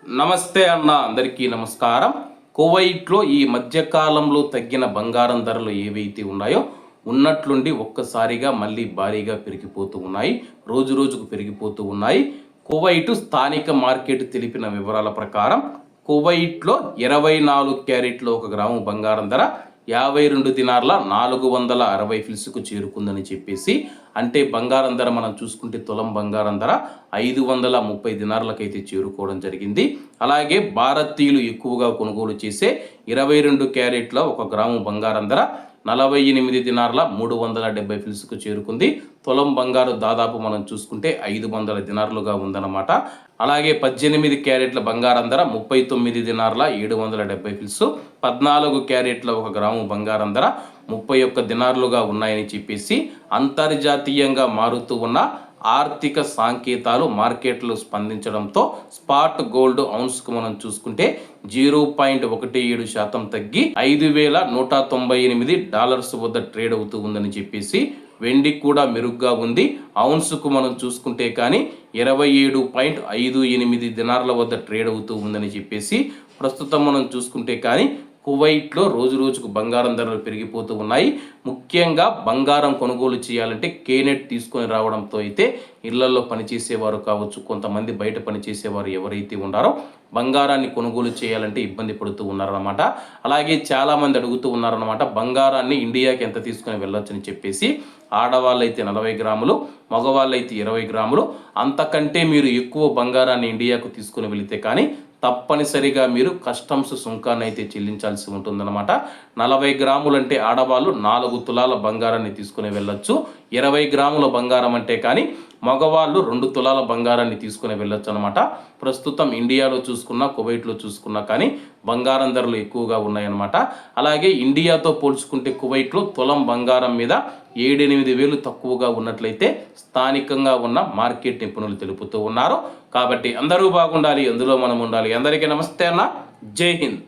నమస్తే అన్న, అందరికీ నమస్కారం. కువైట్లో ఈ మధ్యకాలంలో తగ్గిన బంగారం ధరలు ఏవైతే ఉన్నాయో ఉన్నట్లుండి ఒక్కసారిగా మళ్ళీ భారీగా పెరిగిపోతూ ఉన్నాయి. రోజు రోజుకు పెరిగిపోతూ ఉన్నాయి. కువైట్ స్థానిక మార్కెట్ తెలిపిన వివరాల ప్రకారం కువైట్లో 24 క్యారెట్లో 1 గ్రాము బంగారం ధర 52 దినార్ల 460 ఫిల్స్కు చేరుకుందని చెప్పేసి, అంటే బంగారం ధర మనం చూసుకుంటే తులం బంగారం ధర 530 దినార్లకైతే చేరుకోవడం జరిగింది. అలాగే భారతీయులు ఎక్కువగా కొనుగోలు చేసే 22 క్యారెట్ల 1 గ్రాము బంగారం ధర 48 దినార్ల 370 ఫిల్స్కు చేరుకుంది. తులం బంగారు దాదాపు మనం చూసుకుంటే 500 దినార్లుగా ఉందన్నమాట. అలాగే 18 క్యారెట్ల బంగారం ధర 39 దినార్ల 770 ఫిల్స్, 14 క్యారెట్ల 1 గ్రాము బంగారం ధర 31 దినార్లుగా ఉన్నాయని చెప్పేసి అంతర్జాతీయంగా మారుతూ ఉన్న ఆర్థిక సంకేతాలు మార్కెట్లు స్పందించడంతో స్పాట్ గోల్డ్ ఔన్స్కు మనం చూసుకుంటే 0.17% తగ్గి $5,198 వద్ద ట్రేడ్ అవుతూ ఉందని చెప్పేసి, వెండి కూడా మెరుగ్గా ఉంది. ఔన్స్కు మనం చూసుకుంటే కానీ 27.58 దినార్ల వద్ద ట్రేడ్ అవుతూ ఉందని చెప్పేసి, ప్రస్తుతం మనం చూసుకుంటే కానీ కువైట్లో రోజు రోజుకు బంగారం ధరలు పెరిగిపోతూ ఉన్నాయి. ముఖ్యంగా బంగారం కొనుగోలు చేయాలంటే కేనెట్ తీసుకొని రావడంతో అయితే ఇళ్లలో పనిచేసేవారు కావచ్చు, కొంతమంది బయట పనిచేసేవారు ఎవరైతే ఉన్నారో బంగారాన్ని కొనుగోలు చేయాలంటే ఇబ్బంది పడుతూ ఉన్నారన్నమాట. అలాగే చాలామంది అడుగుతూ ఉన్నారన్నమాట, బంగారాన్ని ఇండియాకి ఎంత తీసుకొని వెళ్ళొచ్చని చెప్పేసి. ఆడవాళ్ళు అయితే 40 గ్రాములు, మగవాళ్ళు అయితే 20 గ్రాములు. అంతకంటే మీరు ఎక్కువ బంగారాన్ని ఇండియాకు తీసుకుని వెళితే కానీ తప్పనిసరిగా మీరు కస్టమ్స్ సుంకాన్ని అయితే చెల్లించాల్సి ఉంటుందన్నమాట. 40 గ్రాములు అంటే ఆడవాళ్ళు 4 తులాల బంగారాన్ని తీసుకుని వెళ్ళొచ్చు. 20 గ్రాముల బంగారం అంటే కానీ మగవాళ్ళు 2 తులాల బంగారాన్ని తీసుకుని వెళ్ళొచ్చు అనమాట. ప్రస్తుతం ఇండియాలో చూసుకున్నా, కువైట్లో చూసుకున్నా కానీ బంగారం ధరలు ఎక్కువగా ఉన్నాయన్నమాట. అలాగే ఇండియాతో పోల్చుకుంటే కువైట్లో తులం బంగారం మీద 7-8 వేలు తక్కువగా ఉన్నట్లయితే స్థానికంగా ఉన్న మార్కెట్ నిపుణులు తెలుపుతూ ఉన్నారు. కాబట్టి అందరూ బాగుండాలి, అందులో మనం ఉండాలి. అందరికీ నమస్తే అన్న, జై హింద్.